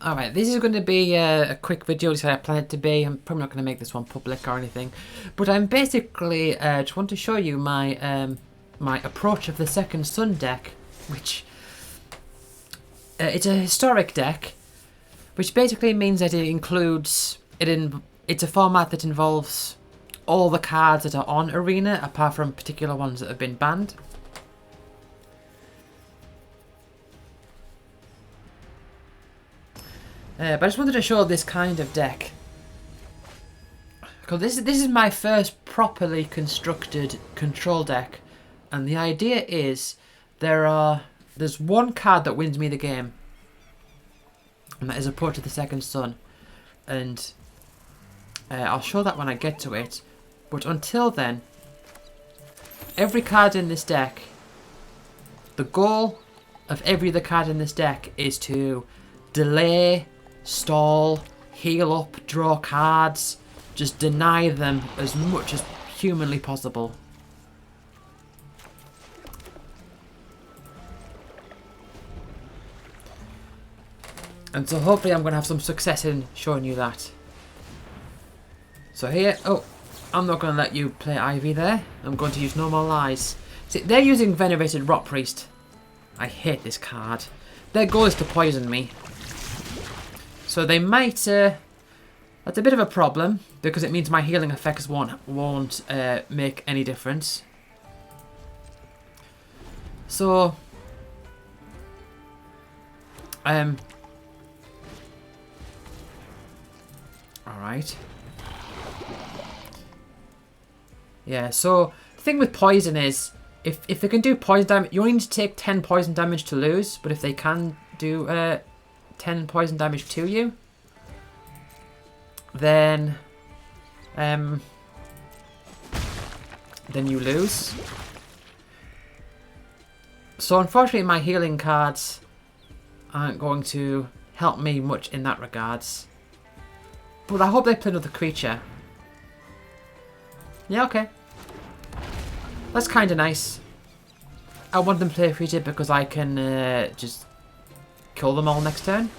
Alright, this is going to be a quick video, just how I plan it to be. I'm probably not going to make this one public or anything. But I'm basically just want to show you my my approach of the Second Sun deck, which it's a historic deck, which basically means that it includes it's a format that involves all the cards that are on Arena, apart from particular ones that have been banned. But I just wanted to show this kind of deck, because this is my first properly constructed control deck, and the idea is there's one card that wins me the game, and that is Approach of the Second Sun, and I'll show that when I get to it. But until then, every card in this deck, the goal of every other card in this deck is to delay, stall, heal up, draw cards, just deny them as much as humanly possible. And so hopefully I'm going to have some success in showing you that. So here, oh, I'm not going to let you play Ivy there. I'm going to use No More Lies. See, they're using Venerated Rot Priest. I hate this card. Their goal is to poison me. So they might, that's a bit of a problem, because it means my healing effects won't make any difference. So, alright. Yeah, so the thing with poison is, if they can do poison damage, you only need to take 10 poison damage to lose, but if they can do 10 poison damage to you, then you lose. So unfortunately my healing cards aren't going to help me much in that regards. But I hope they play another creature. Yeah, okay. That's kind of nice. I want them to play a creature because I can just kill them all next turn.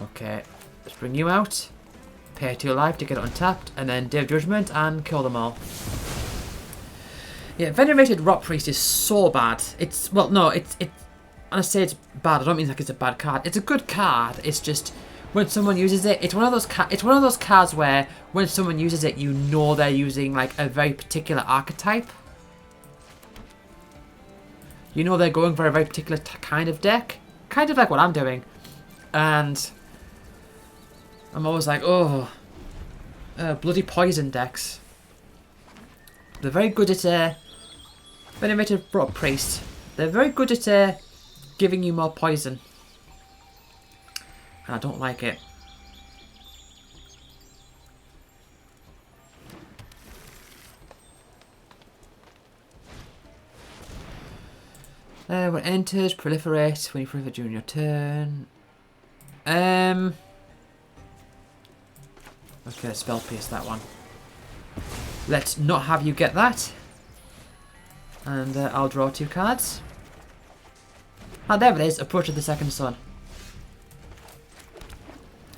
Okay, let's bring you out. Pay 2 life to get it untapped, and then Day of Judgment and kill them all. Yeah, Venerated Rot Priest is so bad. It's, well, no, it's when I say it's bad, I don't mean like it's a bad card. It's a good card. It's just when someone uses it, it's one of those cards where when someone uses it, you know they're using like a very particular archetype. You know they're going for a very particular kind of deck, kind of like what I'm doing, and I'm always like, oh, bloody poison decks. They're very good at Venerated Rot Priest. They're very good at giving you more poison, and I don't like it. When it enters, proliferate when you proliferate during your turn. Okay, spell pierce that one. Let's not have you get that. And I'll draw 2 cards. Ah, there it is, Approach of the Second Sun.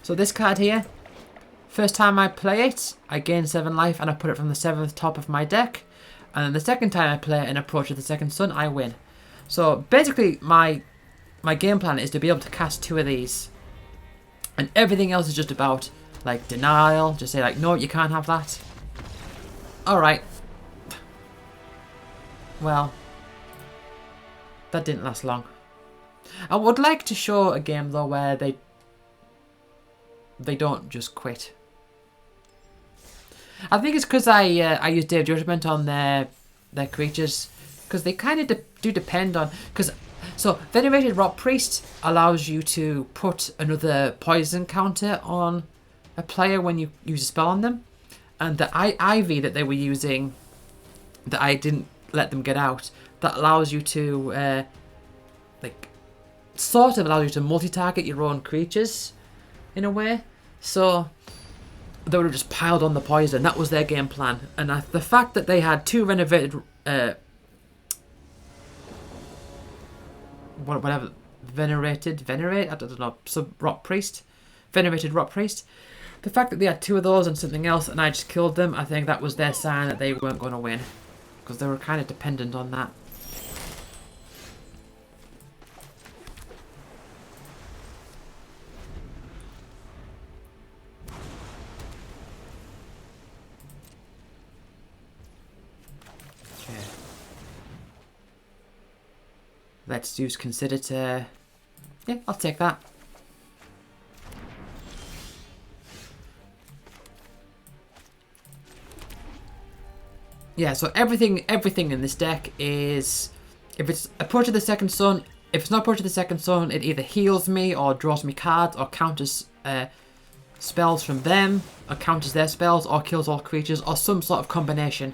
So this card here, first time I play it, I gain 7 life and I put it from the 7th top of my deck. And then the second time I play an Approach of the Second Sun, I win. So basically my game plan is to be able to cast 2 of these. And everything else is just about like denial, just say like, no, you can't have that. Alright. Well, that didn't last long. I would like to show a game though where they don't just quit. I think it's because I use Day of Judgment on their creatures, because they kind of do depend on, so Venerated Rot Priest allows you to put another poison counter on a player when you use a spell on them, and the Ivy that they were using, that I didn't let them get out, that allows you to like sort of allows you to multi-target your own creatures in a way. So they would have just piled on the poison. That was their game plan, and the fact that they had 2 renovated whatever Venerate, I don't know, Rock Priest. Venerated Rock Priest. The fact that they had 2 of those and something else and I just killed them, I think that was their sign that they weren't going to win. Because they were kind of dependent on that. Okay. Let's use Consider to... Yeah, I'll take that. Yeah, so everything in this deck is, if it's Approach of the Second Sun, if it's not Approach of the Second Sun, it either heals me or draws me cards or counters spells from them, or counters their spells, or kills all creatures, or some sort of combination.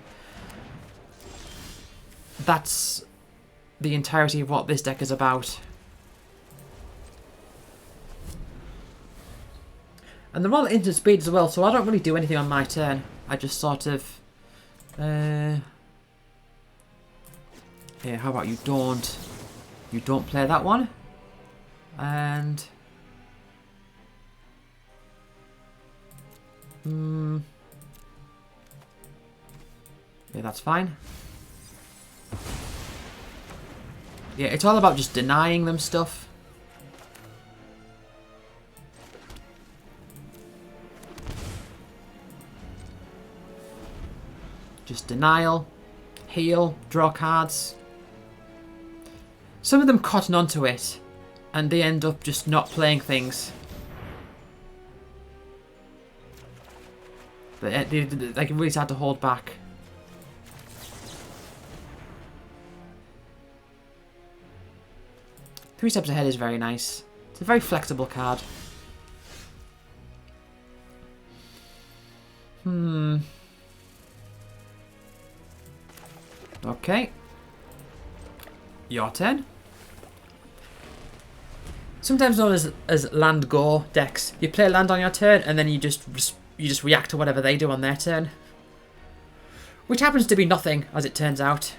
That's the entirety of what this deck is about. And they're all instant speed as well, so I don't really do anything on my turn. I just sort of... yeah, how about you don't play that one? And... yeah, that's fine. Yeah, it's all about just denying them stuff. Just denial, heal, draw cards. Some of them cotton onto it, and they end up just not playing things. They really hard to hold back. Three Steps Ahead is very nice. It's a very flexible card. Okay. Your turn. Sometimes known as land go decks. You play land on your turn and then you just react to whatever they do on their turn. Which happens to be nothing, as it turns out.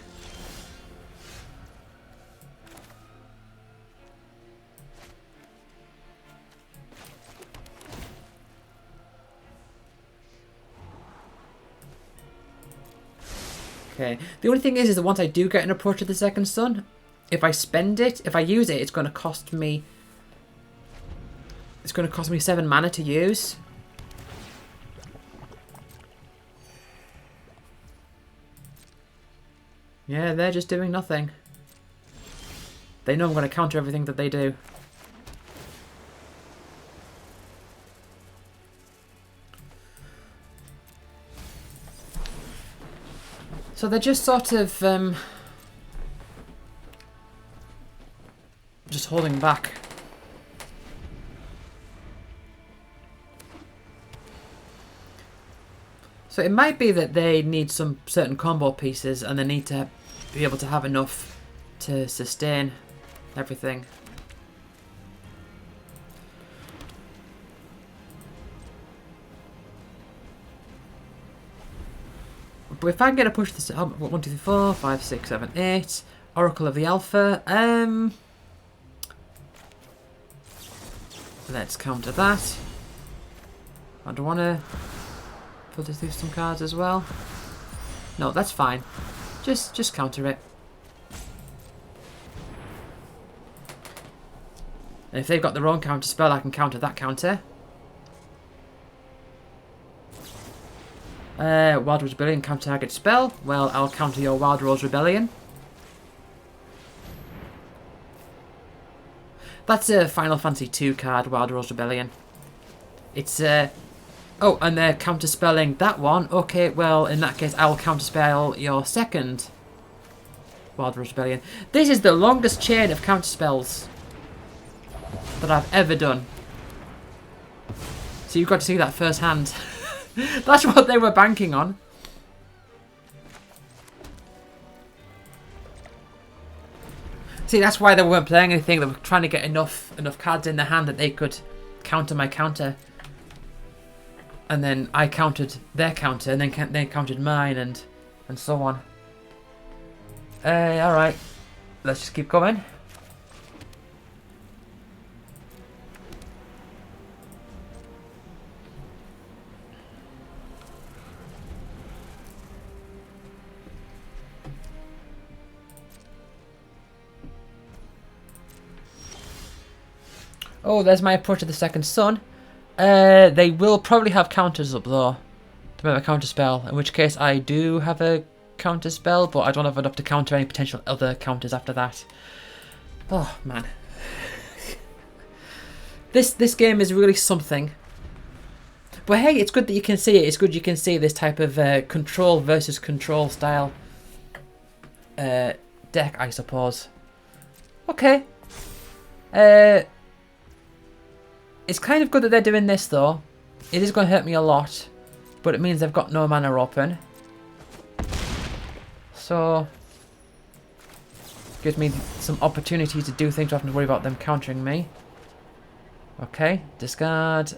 Okay. The only thing is that once I do get an Approach of the Second Sun, if I spend it, if I use it, it's going to cost me... It's going to cost me 7 mana to use. Yeah, they're just doing nothing. They know I'm going to counter everything that they do. So they're just sort of just holding back. So it might be that they need some certain combo pieces and they need to be able to have enough to sustain everything. But if I can get a push this 1, 2, 3, 4, 5, 6, 7, 8. Oracle of the Alpha. Let's counter that. I don't want to filter through some cards as well. No, that's fine. Just counter it. And if they've got their own counter spell, I can counter that counter. Wild Rose Rebellion, counter target spell. Well, I'll counter your Wild Rose Rebellion. That's a Final Fantasy 2 card, Wild Rose Rebellion. It's oh, and they're counter-spelling that one. Okay, well, in that case, I'll counter-spell your second Wild Rose Rebellion. This is the longest chain of counter-spells that I've ever done. So you've got to see that firsthand. That's what they were banking on. See, that's why they weren't playing anything. They were trying to get enough cards in their hand that they could counter my counter. And then I countered their counter, and then they countered mine, and so on. Alright. Let's just keep going. Oh, there's my approach to the second sun. They will probably have counters up though. To make a counter spell, in which case I do have a counter spell, but I don't have enough to counter any potential other counters after that. Oh man. This game is really something. But hey, it's good that you can see it. It's good you can see this type of control versus control style deck, I suppose. Okay. It's kind of good that they're doing this though. It is going to hurt me a lot, but it means they've got no mana open. So gives me some opportunity to do things without having to worry about them countering me. Okay, discard.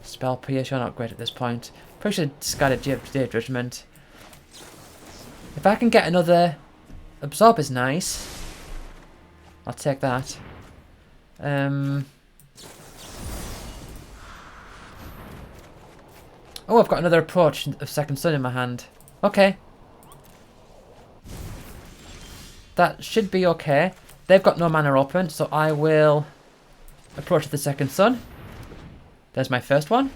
Spell Pierce, you're not great at this point. Probably should have discarded Day of Judgment. If I can get another Absorb is nice. I'll take that. Oh, I've got another approach of Second Sun in my hand. Okay. That should be okay. They've got no mana open, so I will approach the Second Sun. There's my first one.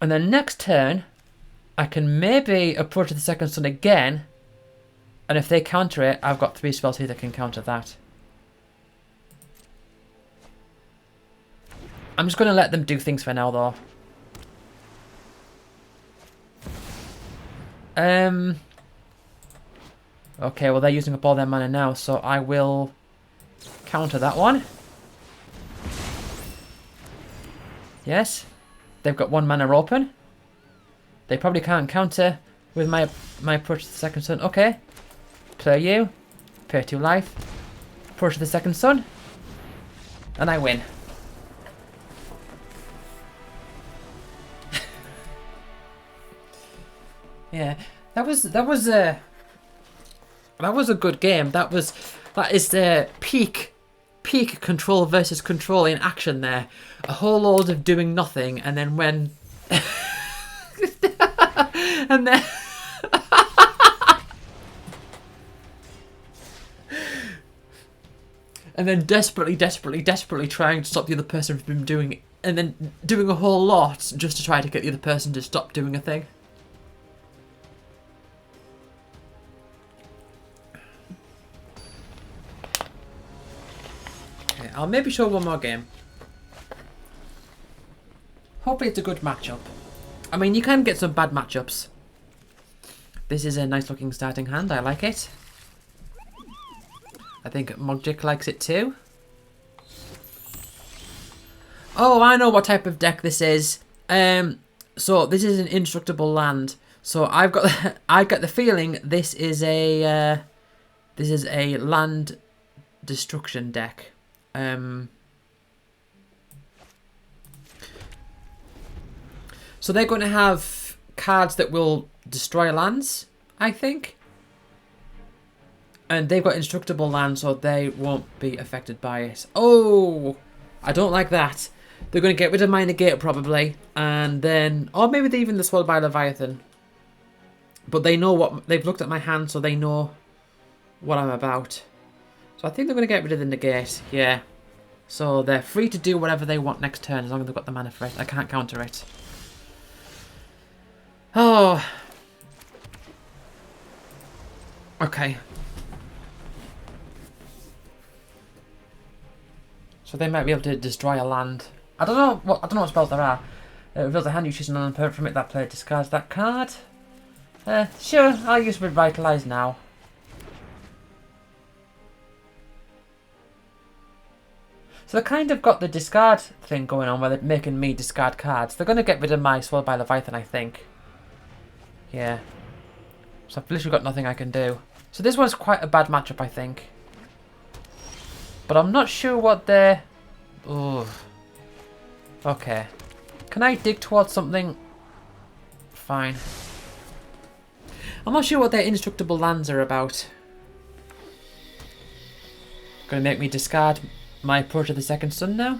And then next turn, I can maybe approach the Second Sun again. And if they counter it, I've got 3 spells here that can counter that. I'm just going to let them do things for now, though. Okay, well, they're using up all their mana now, so I will counter that one. Yes. They've got 1 mana open. They probably can't counter with my approach to the Second Sun. Okay. Play you. Pay 2 life. Approach to the Second Sun. And I win. Yeah. That was a good game. That is the peak control versus control in action there. A whole load of doing nothing, and then when and then and then desperately trying to stop the other person from doing it, and then doing a whole lot just to try to get the other person to stop doing a thing. I'll maybe show one more game. Hopefully it's a good matchup. I mean, you can get some bad matchups. This is a nice looking starting hand. I like it. I think Mogic likes it too. Oh, I know what type of deck this is. So this is an indestructible land. So I got the feeling this is a land destruction deck. So they're going to have cards that will destroy lands, I think. And they've got indestructible lands, so they won't be affected by it. Oh, I don't like that. They're going to get rid of my negate probably, and then, or maybe even the Swallowed by Leviathan. But they know what, they've looked at my hand, so they know what I'm about. So I think they're going to get rid of the negate, yeah. So they're free to do whatever they want next turn as long as they've got the mana for it. I can't counter it. Oh. Okay. So they might be able to destroy a land. I don't know what spells there are. Reveals a hand you choose an opponent from it. That player discards that card. Sure, I'll use Revitalize now. So they kind of got the discard thing going on where they're making me discard cards. They're going to get rid of my Swallowed by Leviathan, I think. Yeah. So I've literally got nothing I can do. So this one's quite a bad matchup, I think. But I'm not sure what they're... Ooh. Okay. Can I dig towards something? Fine. I'm not sure what their indestructible lands are about. Gonna make me discard my approach of the Second Sun now?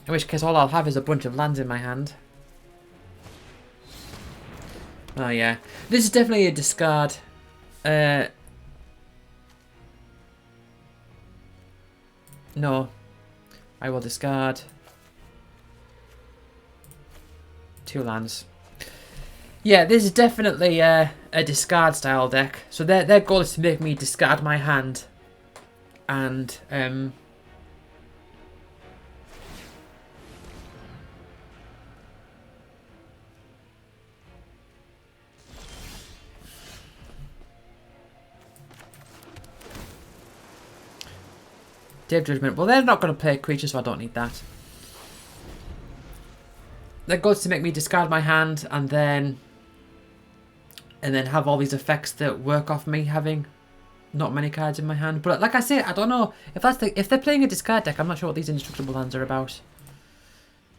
In which case all I'll have is a bunch of lands in my hand. Oh yeah. This is definitely a discard. No. I will discard 2 lands. Yeah, this is definitely a discard style deck. So their goal is to make me discard my hand. And Day of Judgment. Well, they're not going to play creatures, so I don't need that. Their goal is to make me discard my hand and then have all these effects that work off me having not many cards in my hand. But like I say, I don't know if they're playing a discard deck. I'm not sure what these indestructible lands are about.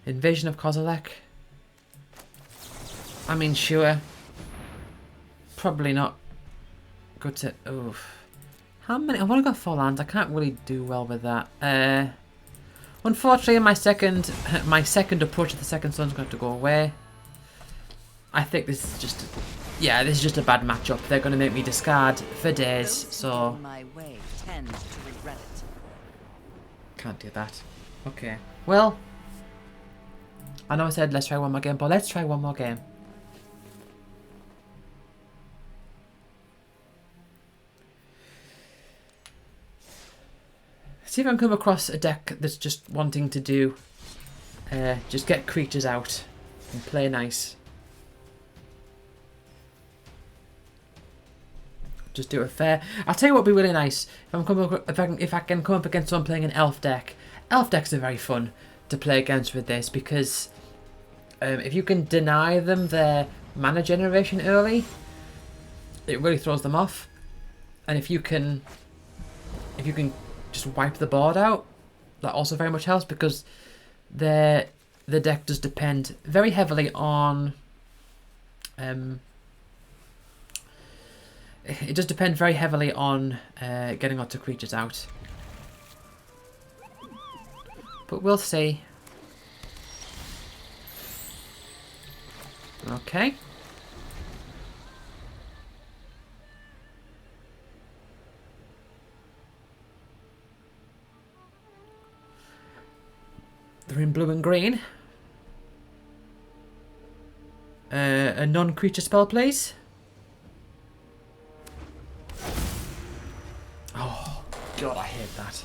Invasion of Kozilek. I mean, sure. Probably not good to... Oof. How many? I've only got 4 lands. I can't really do well with that. Unfortunately, my second approach to the second sun's going to go away. I think this is just... Yeah, this is just a bad matchup. They're going to make me discard for days, so... Can't do that. Okay. Well, I know I said let's try one more game, but let's try one more game. See if I can come across a deck that's just wanting to do... just get creatures out and play nice. Just do it fair. I'll tell you what would be really nice if I can come up against someone playing an elf deck. Elf decks are very fun to play against with this because if you can deny them their mana generation early, it really throws them off. And if you can just wipe the board out, that also very much helps because the deck does depend very heavily on it does depend very heavily on getting lots of creatures out. But we'll see. Okay. They're in blue and green. A non-creature spell, please. Oh, God, I hate that.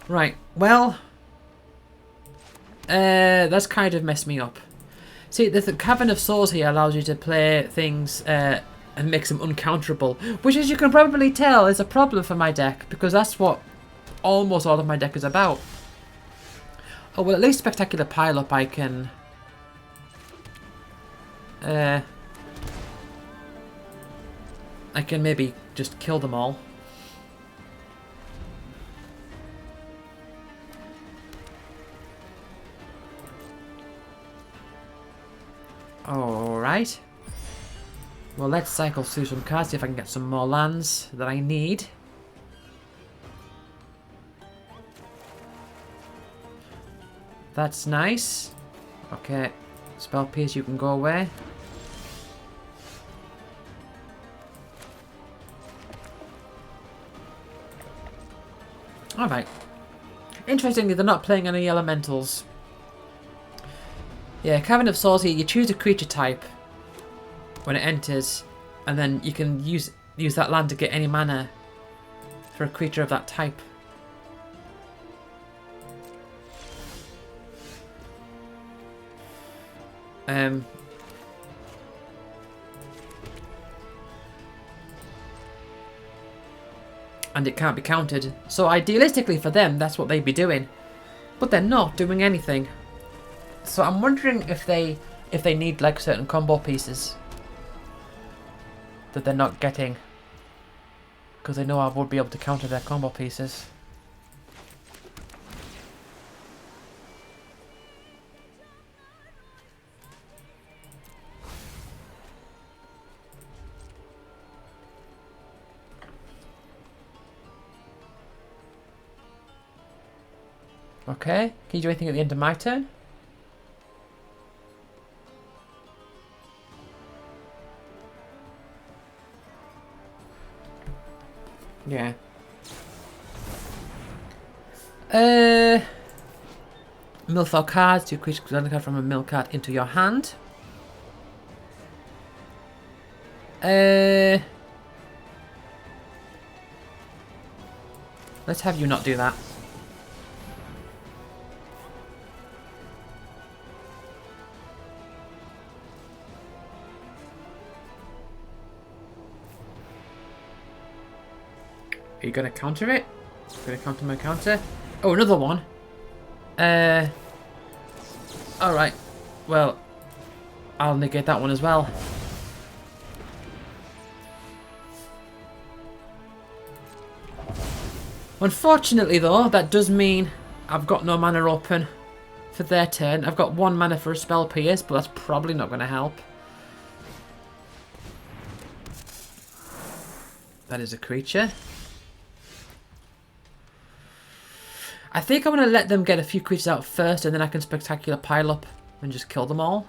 Right, well... that's kind of messed me up. See, the Cavern of Souls here allows you to play things and makes them uncounterable, which, as you can probably tell, is a problem for my deck, because that's what almost all of my deck is about. Oh, well, at least Spectacular Pile-Up I can... I can maybe just kill them all. Alright. Well, let's cycle through some cards, see if I can get some more lands that I need. That's nice. Okay. Spell Pierce, you can go away. Alright. Interestingly, they're not playing any elementals. Yeah, Cavern of Souls here, you choose a creature type when it enters, and then you can use that land to get any mana for a creature of that type. And it can't be countered. So idealistically for them, that's what they'd be doing. But they're not doing anything. So I'm wondering if they need like certain combo pieces that they're not getting. Because they know I would be able to counter their combo pieces. Okay, can you do anything at the end of my turn? Yeah. Mill 4 cards. 2 creatures can a card from a mill card into your hand. Let's have you not do that. Are you going to counter it? Going to counter my counter? Oh, another one. Alright. Well, I'll negate that one as well. Unfortunately, though, that does mean I've got no mana open for their turn. I've got 1 mana for a spell pierce, but that's probably not going to help. That is a creature. I think I'm going to let them get a few creatures out first, and then I can spectacular pile up and just kill them all.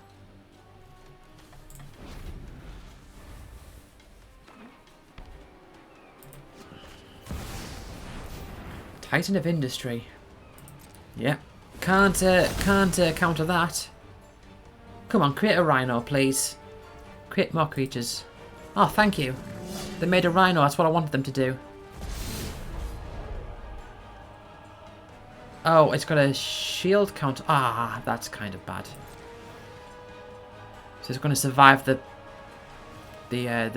Titan of Industry. Yep. Can't counter that. Come on, create a rhino, please. Create more creatures. Oh, thank you. They made a rhino. That's what I wanted them to do. Oh, it's got a shield counter. Ah, that's kind of bad. So it's going to survive the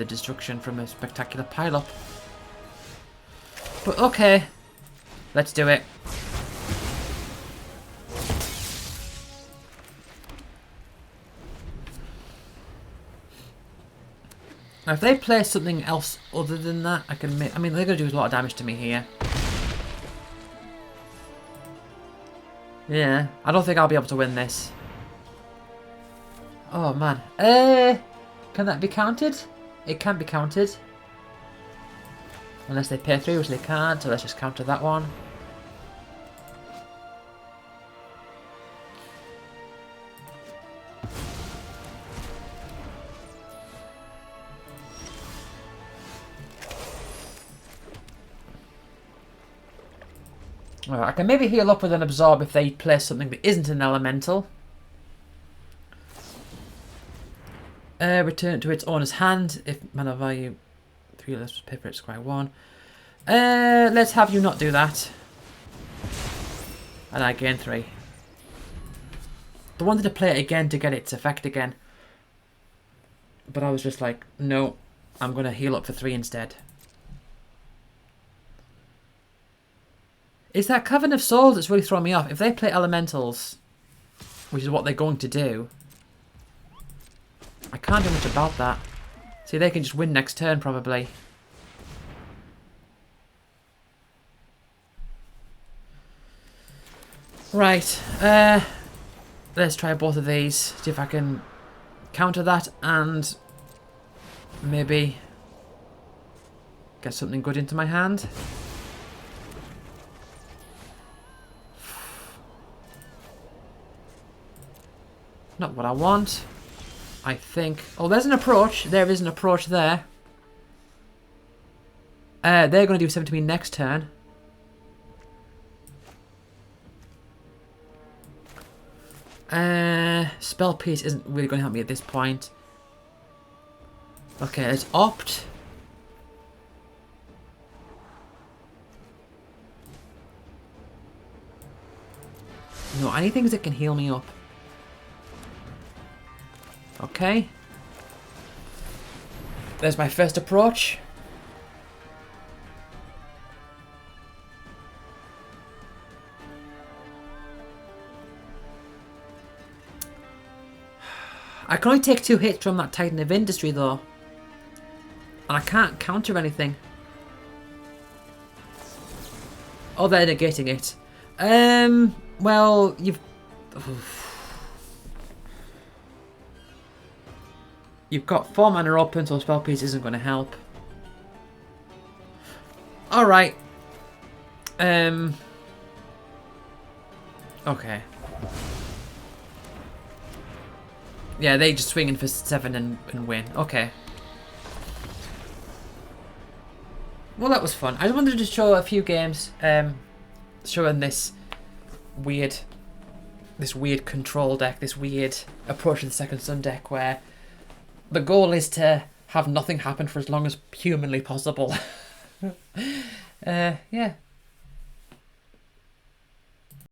destruction from a spectacular pile-up. But okay, let's do it. Now, if they play something else other than that, I can make. I mean, they're going to do a lot of damage to me here. Yeah, I don't think I'll be able to win this. Oh man. Can that be counted? It can be counted. Unless they pay 3, which they can't, so let's just counter that one. Alright, I can maybe heal up with an absorb if they play something that isn't an elemental. Return it to its owner's hand if mana value 3 less paper at square 1. Let's have you not do that. And I gain 3. I wanted to play it again to get its effect again. But I was just like, no, I'm going to heal up for 3 instead. It's that Coven of Souls that's really throwing me off. If they play elementals, which is what they're going to do, I can't do much about that. See, they can just win next turn, probably. Right. Let's try both of these. See if I can counter that and maybe get something good into my hand. Not what I want, I think. Oh, there's an approach. There is an approach there. They're going to do something to me next turn. Spell piece isn't really going to help me at this point. Okay, let's opt. No, I need things that can heal me up. Okay. There's my first approach. I can only take 2 hits from that Titan of Industry though. And I can't counter anything. Oh, they're negating it. Well, you've... You've got 4 mana open, so spell piece isn't going to help. Alright. Okay. Yeah, they just swing in for 7 and win. Okay. Well, that was fun. I just wanted to show a few games. showing this weird control deck, this weird approach to the Second Sun deck where the goal is to have nothing happen for as long as humanly possible. Yeah,